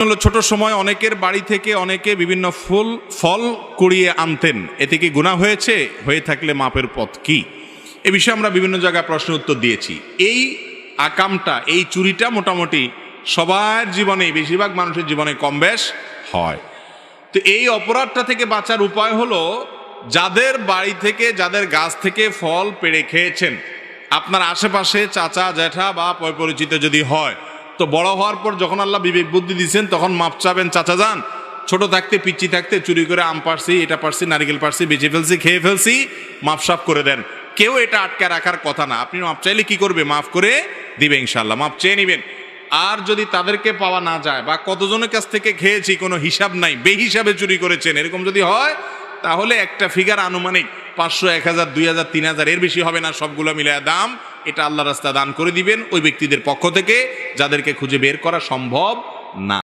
হলো ছোট সময় অনেকের বাড়ি থেকে অনেকে বিভিন্ন ফল কুড়িয়ে আনতেন, এতে কি গুনাহ হয়েছে? হয়ে থাকলে মাপের পথ কি? এ বিষয়ে আমরা বিভিন্ন জায়গায় প্রশ্ন উত্তর দিয়েছি। এই আকামটা, এই চুরিটা মোটামুটি সবার জীবনে, বেশিরভাগ মানুষের জীবনে কম বেশ হয়। তো এই অপরাধটা থেকে বাঁচার উপায় হলো, যাদের বাড়ি থেকে, যাদের গাছ থেকে ফল পেড়ে খেয়েছেন, আপনার আশেপাশে চাচা জ্যাঠা বা পরিচিত যদি হয়, তো বড় হওয়ার পর যখন আল্লাহ বিবেক বুদ্ধি দিচ্ছেন তখন মাপ চাবেন, চাচা যান ছোট থাকতে পিচ্ছি থাকতে চুরি করে আম পারছি, এটা পারছি, নারিকেল পারছি, বেঁচে ফেলছি, খেয়ে ফেলছি, মাপ সাফ করে দেন। কেউ এটা আটকে রাখার কথা না। আপনি মাপ চাইলে কি করবে? মাফ করে দিবে ইনশাল্লাহ, মাপ চেয়ে নিবেন। আর যদি তাদেরকে পাওয়া না যায় বা কতজনের কাছ থেকে খেয়েছি কোনো হিসাব নাই, বেহিসাবে চুরি করেছেন, এরকম যদি হয়, তাহলে একটা ফিগার আনুমানিক 500, 1000, 2000, 3000 এর বেশি হবে না, সবগুলো মিলায় দাম, এটা আল্লাহ রাস্তা দান করে দিবেন ওই ব্যক্তিদের পক্ষ থেকে যাদেরকে খুঁজে বের করা সম্ভব না।